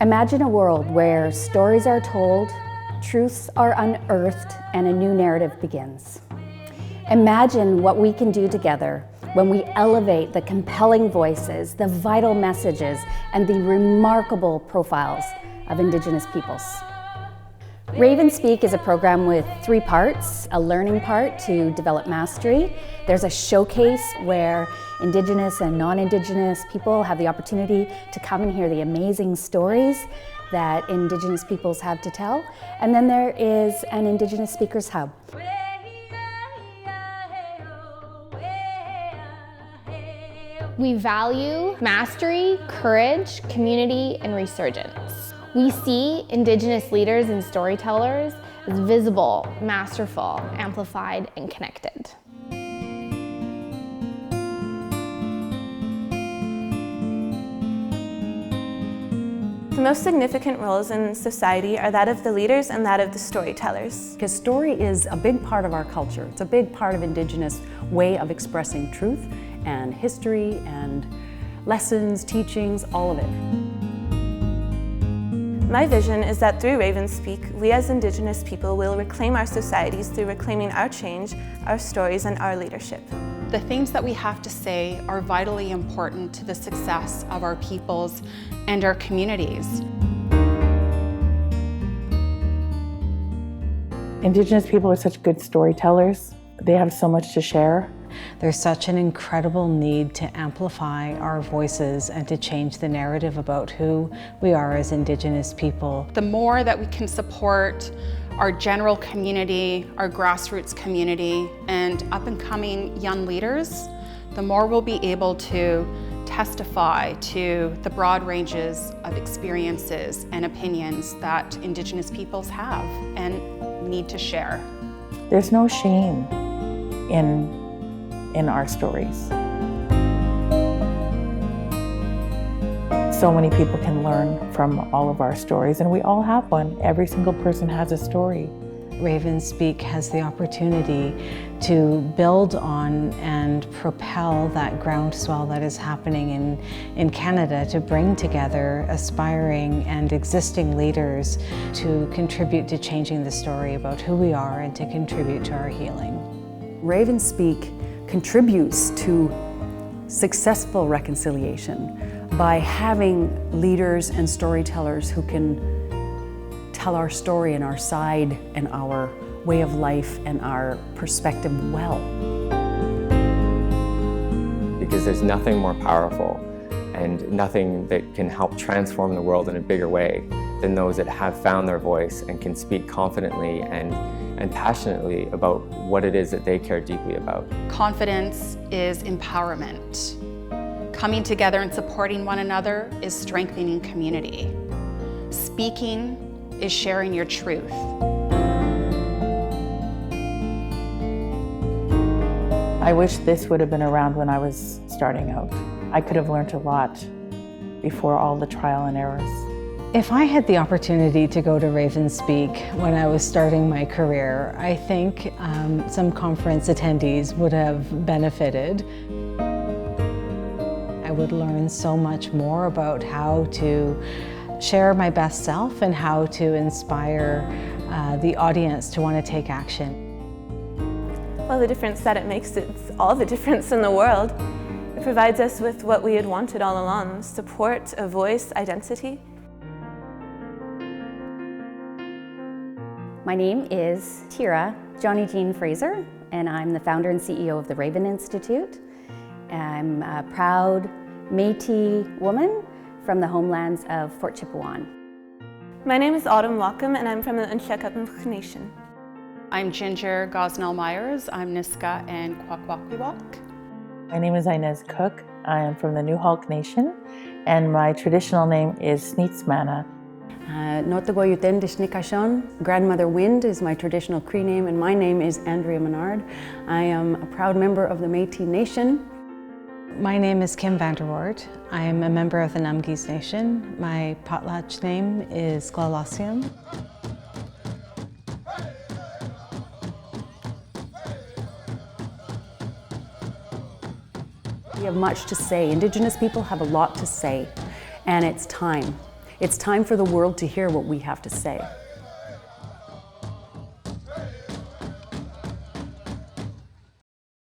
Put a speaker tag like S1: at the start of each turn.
S1: Imagine a world where stories are told, truths are unearthed, and a new narrative begins. Imagine what we can do together when we elevate the compelling voices, the vital messages, and the remarkable profiles of Indigenous peoples. RavenSPEAK is a program with 3 parts, a learning part to develop mastery. There's a showcase where Indigenous and non-Indigenous people have the opportunity to come and hear the amazing stories that Indigenous peoples have to tell. And then there is an Indigenous Speakers Hub.
S2: We value mastery, courage, community, and resurgence. We see Indigenous leaders and storytellers as visible, masterful, amplified, and connected.
S3: The most significant roles in society are that of the leaders and that of the storytellers.
S4: Because story is a big part of our culture. It's a big part of Indigenous way of expressing truth and history and lessons, teachings, all of it.
S3: My vision is that through RavenSPEAK, we as Indigenous people will reclaim our societies through reclaiming our change, our stories, and our leadership.
S5: The things that we have to say are vitally important to the success of our peoples and our communities.
S6: Indigenous people are such good storytellers. They have so much to share.
S7: There's such an incredible need to amplify our voices and to change the narrative about who we are as Indigenous people.
S5: The more that we can support our general community, our grassroots community, and up-and-coming young leaders, the more we'll be able to testify to the broad ranges of experiences and opinions that Indigenous peoples have and need to share.
S6: There's no shame in our stories. So many people can learn from all of our stories, and we all have one. Every single person has a story.
S7: RavenSPEAK has the opportunity to build on and propel that groundswell that is happening in Canada, to bring together aspiring and existing leaders to contribute to changing the story about who we are and to contribute to our healing.
S4: RavenSPEAK contributes to successful reconciliation by having leaders and storytellers who can tell our story and our side and our way of life and our perspective well.
S8: Because there's nothing more powerful and nothing that can help transform the world in a bigger way than those that have found their voice and can speak confidently and passionately about what it is that they care deeply about.
S5: Confidence is empowerment. Coming together and supporting one another is strengthening community. Speaking is sharing your truth.
S6: I wish this would have been around when I was starting out. I could have learned a lot before all the trial and errors.
S7: If I had the opportunity to go to RavenSPEAK when I was starting my career, I think some conference attendees would have benefited. I would learn so much more about how to share my best self and how to inspire the audience to want to take action.
S3: Well, the difference that it makes, it's all the difference in the world. It provides us with what we had wanted all along: support, a voice, identity.
S1: My name is Tira Johnny Jean Fraser, and I'm the founder and CEO of the Raven Institute. I'm a proud Métis woman from the homelands of Fort Chipewyan.
S3: My name is Autumn Wacom, and I'm from the unearthed Nation.
S5: I'm Ginger Gosnell Myers. I'm Niska and Kwakwaka'wakw.
S6: My name is Inez Cook. I am from the Newhalk Nation, and my traditional name is Sneetsmana.
S4: Notagoyuten Dishnikashon. Grandmother Wind is my traditional Cree name, and my name is Andrea Menard. I am a proud member of the Métis Nation.
S7: My name is Kim Vanderwoord. I am a member of the Numgis Nation. My potlatch name is Glalasium.
S4: We have much to say. Indigenous people have a lot to say, and it's time. It's time for the world to hear what we have to say.